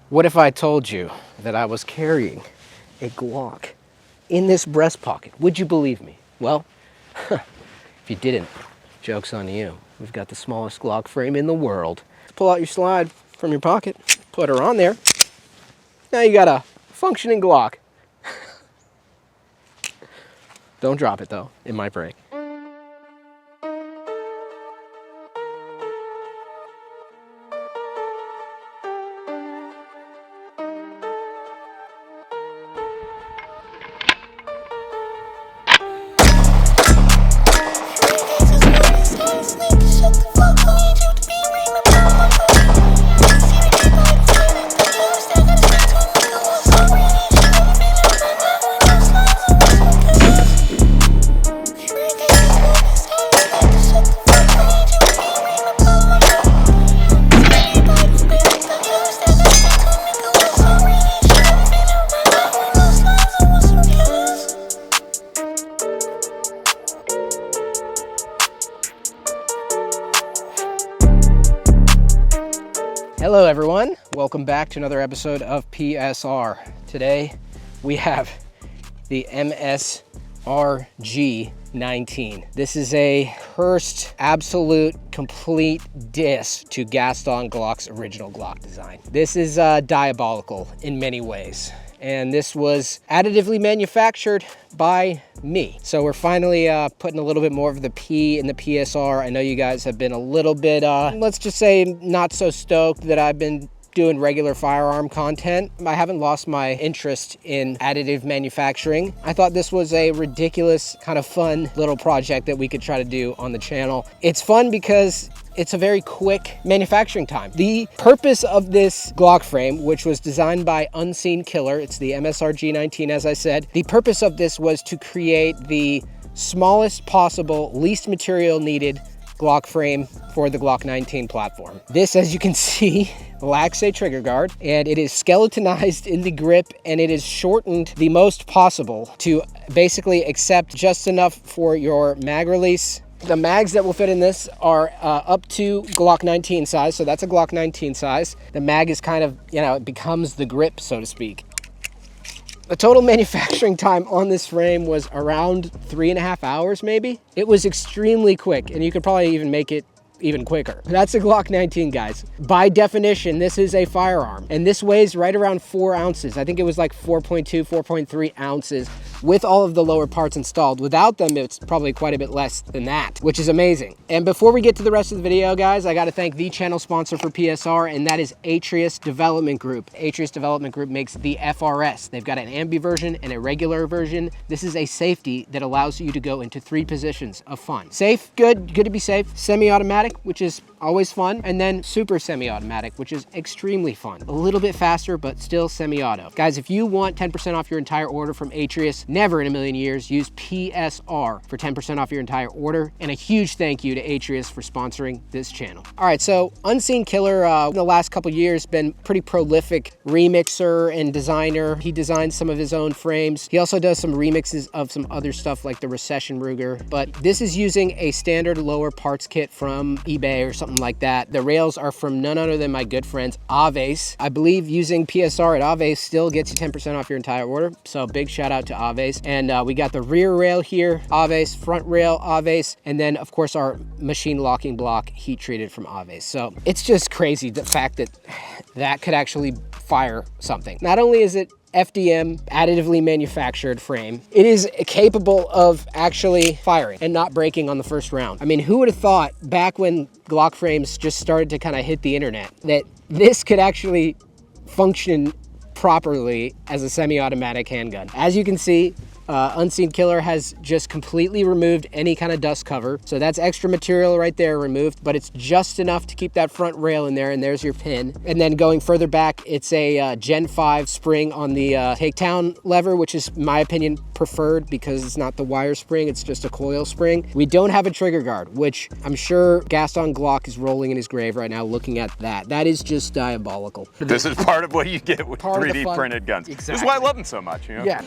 What if I told you that I was carrying a Glock in this breast pocket? Would you believe me? Well, if you didn't, joke's on you. We've got the smallest Glock frame in the world. Pull out your slide from your pocket, put her on there. Now you got a functioning Glock. Don't drop it though, it might break. Hello everyone, welcome back to another episode of PSR. Today we have the MSRG19. This is a cursed, absolute, complete diss to Gaston Glock's original Glock design. This is diabolical in many ways, and this was additively manufactured by me. So we're finally putting a little bit more of the P in the PSR. I know you guys have been a little bit, let's just say, not so stoked that I've been doing regular firearm content. I haven't lost my interest in additive manufacturing. I thought this was a ridiculous, kind of fun little project that we could try to do on the channel. It's fun because it's a very quick manufacturing time. The purpose of this Glock frame, which was designed by Unseen Killer, it's the MSRG19 as I said, the purpose of this was to create the smallest possible, least material needed Glock frame for the Glock 19 platform. This, as you can see, lacks a trigger guard, and it is skeletonized in the grip, and it is shortened the most possible to basically accept just enough for your mag release. The mags that will fit in this are up to Glock 19 size, so that's a Glock 19 size. The mag is kind of, it becomes the grip, so to speak. The total manufacturing time on this frame was around 3.5 hours, maybe. It was extremely quick, and you could probably even make it even quicker. That's a Glock 19, guys. By definition, this is a firearm, and this weighs right around 4 ounces. I think it was like 4.2, 4.3 ounces with all of the lower parts installed. Without them, it's probably quite a bit less than that, which is amazing. And before we get to the rest of the video, guys, I gotta thank the channel sponsor for PSR, and that is Atrius Development Group. Atrius Development Group makes the FRS. They've got an ambi version and a regular version. This is a safety that allows you to go into 3 positions of fun. Safe, good to be safe. Semi-automatic, which is always fun, and then super semi-automatic, which is extremely fun. A little bit faster, but still semi-auto. Guys, if you want 10% off your entire order from Atrius, never in a million years, use PSR for 10% off your entire order. And a huge thank you to Atrius for sponsoring this channel. All right, so Unseen Killer, in the last couple years, been pretty prolific remixer and designer. He designs some of his own frames. He also does some remixes of some other stuff like the Recession Ruger, but this is using a standard lower parts kit from eBay or something like that. The rails are from none other than my good friends Aves. I believe using PSR at Aves still gets you 10% off your entire order, so big shout out to Aves. And we got the rear rail here, Aves, front rail, Aves, and then of course our machine locking block heat treated from Aves. So it's just crazy the fact that that could actually fire something. Not only is it FDM, additively manufactured frame, it is capable of actually firing and not breaking on the first round. I mean, who would have thought back when Glock frames just started to kind of hit the internet that this could actually function properly as a semi-automatic handgun? As you can see, Unseen Killer has just completely removed any kind of dust cover. So that's extra material right there removed, but it's just enough to keep that front rail in there, and there's your pin. And then going further back, it's a Gen 5 spring on the takedown lever, which is, in my opinion, preferred because it's not the wire spring, it's just a coil spring. We don't have a trigger guard, which I'm sure Gaston Glock is rolling in his grave right now looking at that. That is just diabolical. This is part of what you get with 3D printed guns. Exactly. This is why I love them so much, you know? Yeah.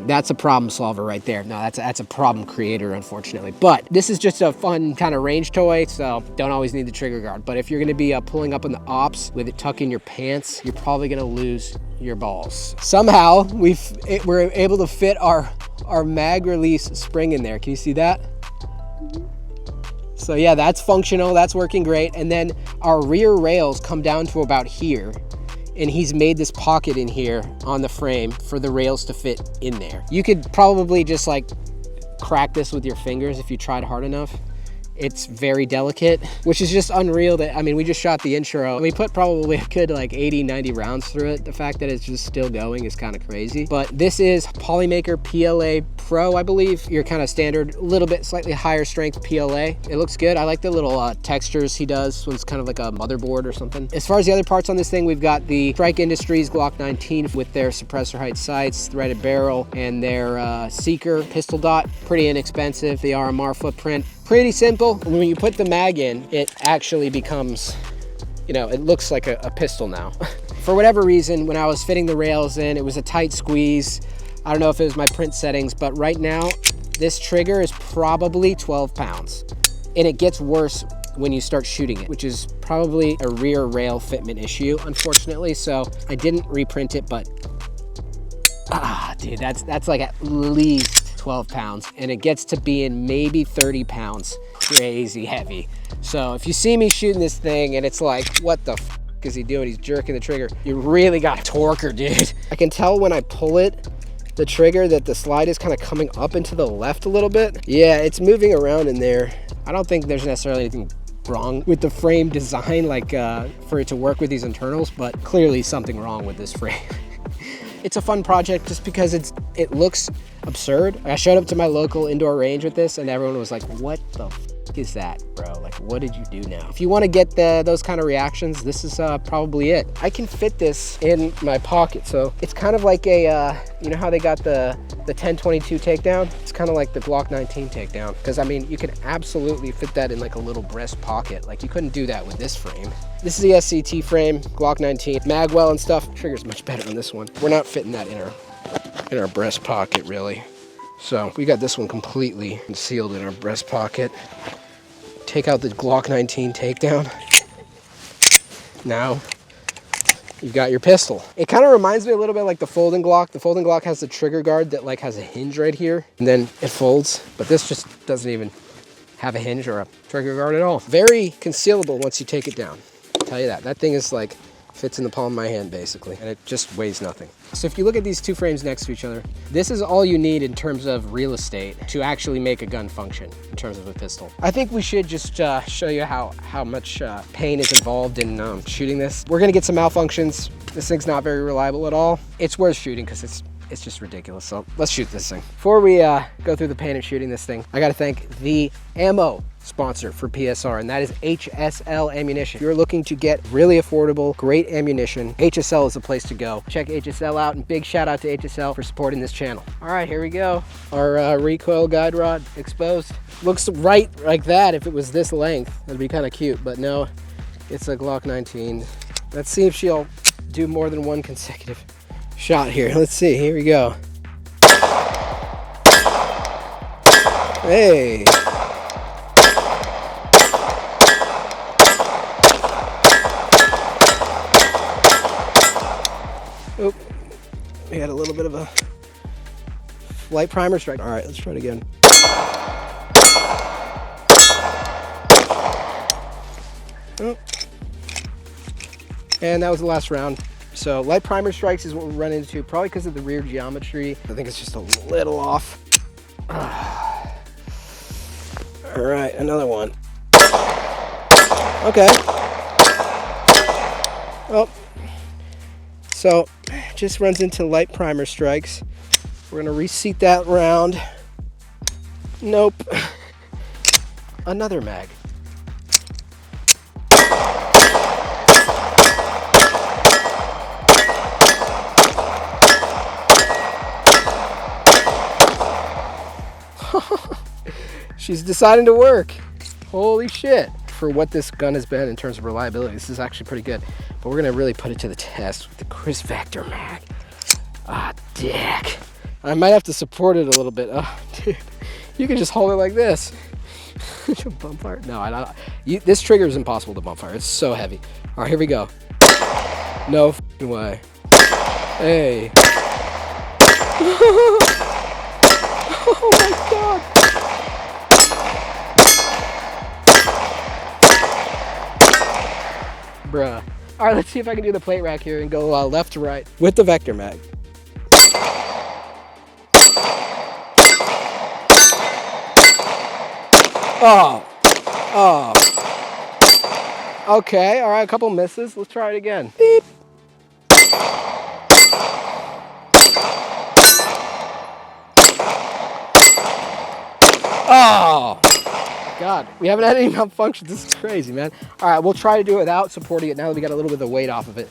That's a problem problem solver right there. No, that's a problem creator, unfortunately. But this is just a fun kind of range toy, so don't always need the trigger guard. But if you're gonna be pulling up in the ops with it tucked in your pants, you're probably gonna lose your balls. Somehow we're able to fit our mag release spring in there. Can you see that? So yeah, that's functional, that's working great. And then our rear rails come down to about here, and he's made this pocket in here on the frame for the rails to fit in there. You could probably just like crack this with your fingers if you tried hard enough. It's very delicate, which is just unreal that, I mean, we just shot the intro and we put probably a good like 80, 90 rounds through it. The fact that it's just still going is kind of crazy. But this is Polymaker PLA Pro, I believe. Your kind of standard, little bit slightly higher strength PLA. It looks good. I like the little textures he does. So it's kind of like a motherboard or something. As far as the other parts on this thing, we've got the Strike Industries Glock 19 with their suppressor height sights, threaded barrel, and their Seeker pistol dot. Pretty inexpensive. The RMR footprint. Pretty simple. When you put the mag in, it actually becomes, you know, it looks like a pistol now. For whatever reason, when I was fitting the rails in, it was a tight squeeze. I don't know if it was my print settings, but right now, this trigger is probably 12 pounds. And it gets worse when you start shooting it, which is probably a rear rail fitment issue, unfortunately. So I didn't reprint it, but dude, that's like at least 12 pounds, and it gets to being maybe 30 pounds. Crazy heavy. So if you see me shooting this thing and it's like, what the f is he doing? He's jerking the trigger. You really got a torquer, dude. I can tell when I pull it, the trigger, that the slide is kind of coming up and to the left a little bit. Yeah, it's moving around in there. I don't think there's necessarily anything wrong with the frame design, like for it to work with these internals, but clearly something wrong with this frame. It's a fun project just because it looks absurd. I showed up to my local indoor range with this and everyone was like, what the f is that, bro? Like, what did you do now? If you want to get those kind of reactions, this is probably it. I can fit this in my pocket. So it's kind of like a, you know how they got the 1022 takedown? It's kind of like the Glock 19 takedown. Because I mean, you can absolutely fit that in like a little breast pocket. Like you couldn't do that with this frame. This is the SCT frame, Glock 19, magwell and stuff. Trigger's much better on this one. We're not fitting that in our breast pocket really. So we got this one completely concealed in our breast pocket. Take out the Glock 19 takedown. Now you've got your pistol. It kind of reminds me a little bit like the folding Glock. The folding Glock has the trigger guard that like has a hinge right here and then it folds, but this just doesn't even have a hinge or a trigger guard at all. Very concealable once you take it down. I'll tell you that. That thing is like, fits in the palm of my hand basically, and it just weighs nothing. So if you look at these two frames next to each other, this is all you need in terms of real estate to actually make a gun function in terms of a pistol. I think we should just show you how much pain is involved in shooting this. We're gonna get some malfunctions. This thing's not very reliable at all. It's worth shooting because it's just ridiculous. So let's shoot this thing. Before we go through the pain of shooting this thing, I gotta thank the ammo sponsor for PSR, and that is HSL Ammunition. If you're looking to get really affordable, great ammunition, HSL is the place to go. Check HSL out, and big shout out to HSL for supporting this channel. All right, here we go. Our recoil guide rod exposed. Looks right like that if it was this length. That'd be kind of cute, but no, it's a Glock 19. Let's see if she'll do more than one consecutive shot here. Let's see, here we go. Hey. Oop, we had a little bit of a light primer strike. All right, let's try it again. Oh. And that was the last round. So light primer strikes is what we run into, probably because of the rear geometry. I think it's just a little off. All right, another one. Okay. Oh. So just runs into light primer strikes. We're gonna reseat that round. Nope. Another mag. She's deciding to work. Holy shit. For what this gun has been in terms of reliability, this is actually pretty good. But we're gonna really put it to the test with the Chris Vector mag. Ah, dick. I might have to support it a little bit. Oh, dude, you can just hold it like this. Bump fire? No, I don't. This trigger is impossible to bump fire. It's so heavy. All right, here we go. No f***ing way. Hey. Oh my God. Bruh. All right, let's see if I can do the plate rack here and go left to right with the Vector mag. Oh. Oh. Okay, all right, a couple misses. Let's try it again. Beep. Oh. God, we haven't had any malfunctions. This is crazy, man. All right, we'll try to do it without supporting it now that we got a little bit of weight off of it.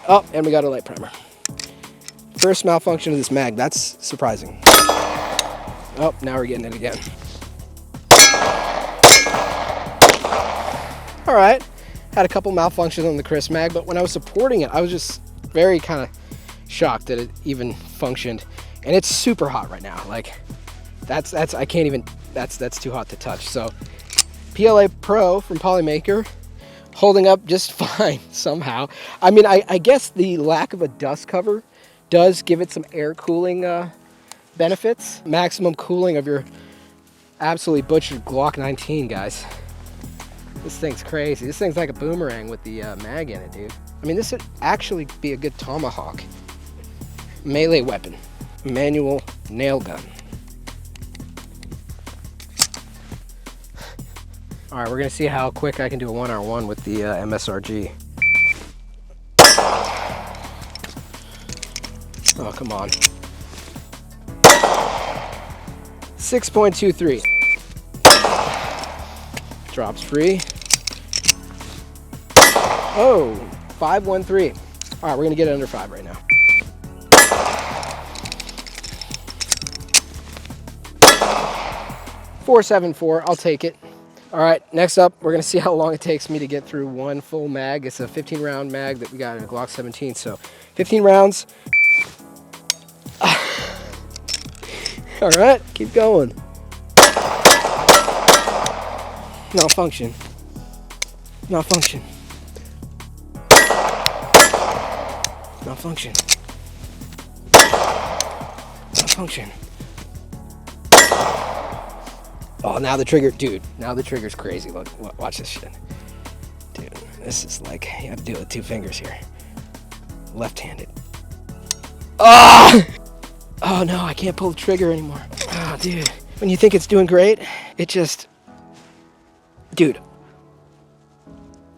Oh, and we got a light primer. First malfunction of this mag. That's surprising. Oh, now we're getting it again. All right, had a couple malfunctions on the Chris mag, but when I was supporting it, I was just very kind of shocked that it even functioned. And it's super hot right now. Like, that's I can't even, that's too hot to touch. So PLA Pro from Polymaker, holding up just fine somehow. I mean, I guess the lack of a dust cover does give it some air cooling benefits. Maximum cooling of your absolutely butchered Glock 19, guys. This thing's crazy. This thing's like a boomerang with the mag in it, dude. I mean, this would actually be a good tomahawk. Melee weapon. Manual nail gun. All right, we're gonna see how quick I can do a 1R1 with the MSRG. Oh, come on. 6.23. Drops free. Oh, 513. All right, we're gonna get it under 5 right now. .474, I'll take it. All right, next up, we're gonna see how long it takes me to get through one full mag. It's a 15 round mag that we got in a Glock 17, so 15 rounds. All right, keep going. Malfunction. Malfunction. Malfunction. Malfunction. Oh, now the trigger, dude, now the trigger's crazy. Look, watch this shit. Dude, this is like, you have to do it with 2 fingers here. Left-handed. Oh! Oh no, I can't pull the trigger anymore. Oh, dude. When you think it's doing great, it just, dude.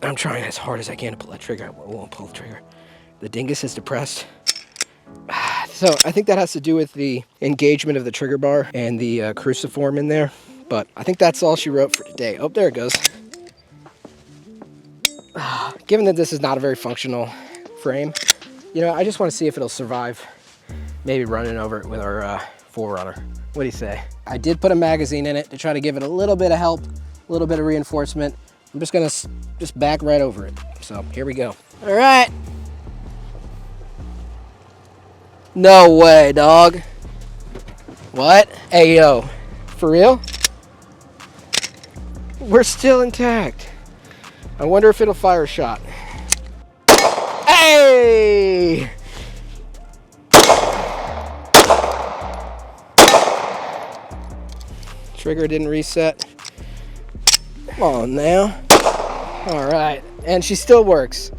I'm trying as hard as I can to pull that trigger. I won't pull the trigger. The dingus is depressed. So I think that has to do with the engagement of the trigger bar and the cruciform in there. But I think that's all she wrote for today. Oh, there it goes. Given that this is not a very functional frame, you know, I just want to see if it'll survive maybe running over it with our Forerunner. What do you say? I did put a magazine in it to try to give it a little bit of help, a little bit of reinforcement. I'm just gonna just back right over it. So here we go. All right. No way, dog. What? Hey, yo, for real? We're still intact. I wonder if it'll fire a shot. Hey! Trigger didn't reset. Come on now. All right, and she still works.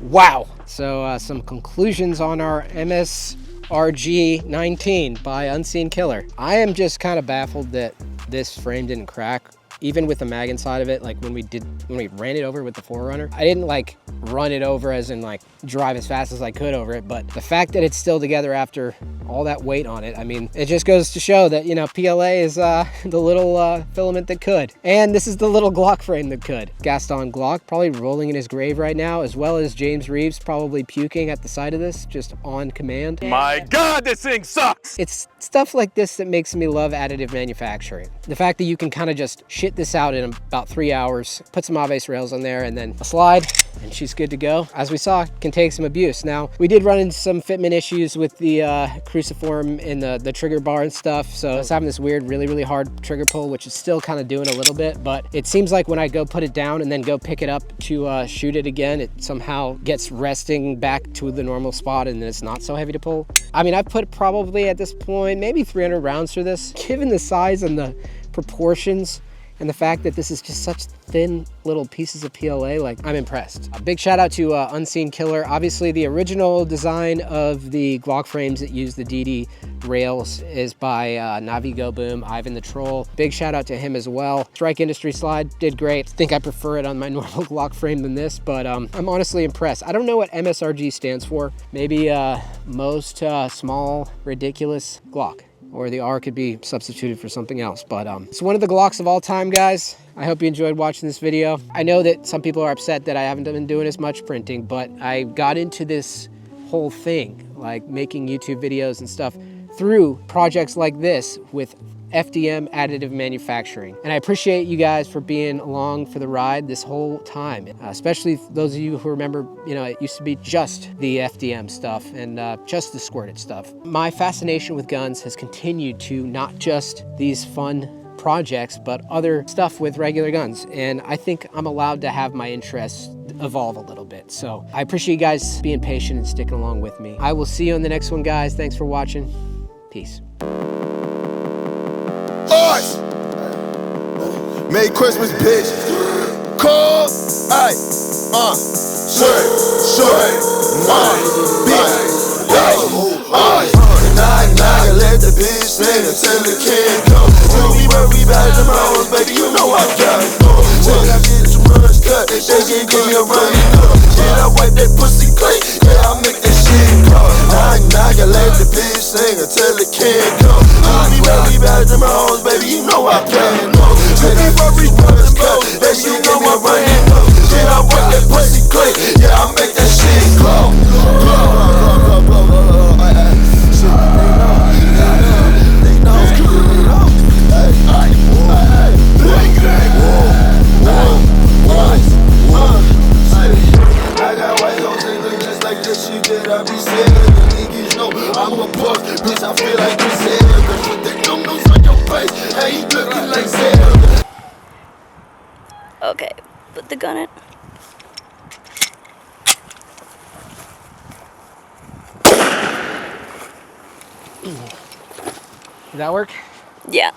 Wow. So some conclusions on our MSRG 19 by Unseen Killer. I am just kind of baffled that this frame didn't crack, even with the mag inside of it. Like when we ran it over with the Forerunner, I didn't like run it over as in like drive as fast as I could over it, but the fact that it's still together after all that weight on it, I mean, it just goes to show that, you know, PLA is the little filament that could. And this is the little Glock frame that could. Gaston Glock probably rolling in his grave right now, as well as James Reeves probably puking at the sight of this, just on command. My God, this thing sucks! It's stuff like this that makes me love additive manufacturing. The fact that you can kind of just shit kit this out in about 3 hours, put some Aves rails on there and then a slide, and she's good to go. As we saw, can take some abuse. Now, we did run into some fitment issues with the cruciform in the trigger bar and stuff, so it's having this weird, really hard trigger pull, which is still kind of doing a little bit, but it seems like when I go put it down and then go pick it up to shoot it again, it somehow gets resting back to the normal spot and it's not so heavy to pull. I mean, I've put probably at this point, maybe 300 rounds through this. Given the size and the proportions and the fact that this is just such thin little pieces of PLA, like, I'm impressed. A big shout out to Unseen Killer. Obviously, the original design of the Glock frames that use the DD rails is by Navi Go Boom, Ivan the Troll. Big shout out to him as well. Strike Industry slide did great. I think I prefer it on my normal Glock frame than this, but I'm honestly impressed. I don't know what MSRG stands for. Maybe most small, ridiculous Glock. Or the R could be substituted for something else. But it's one of the Glocks of all time, guys. I hope you enjoyed watching this video. I know that some people are upset that I haven't been doing as much printing, but I got into this whole thing, like making YouTube videos and stuff, through projects like this with FDM additive manufacturing. And I appreciate you guys for being along for the ride this whole time, especially those of you who remember, you know, it used to be just the FDM stuff and just the squirted stuff. My fascination with guns has continued to not just these fun projects, but other stuff with regular guns. And I think I'm allowed to have my interests evolve a little bit. So I appreciate you guys being patient and sticking along with me. I will see you on the next one, guys. Thanks for watching. Peace. Us. Merry Christmas, bitch. Call, ay, short, bitch, I let the bitch sing until the kid go. Till we worry about tomorrow, baby, you know I got it. Till I get too much cut, they can give me a running up. Then I wipe that pussy clean, yeah, I make that shit go. I let the bitch sing until the kid go. Till we worry about tomorrow, baby, you know I got it. Till we worry about tomorrow, baby, you know I running up. Then I wipe that pussy clean, yeah, I make that shit go. I'm a boss, bitch, I feel like you said it. Put the numbers on your face, hey, you looking like Santa. Okay, put the gun in. Did that work? Yeah.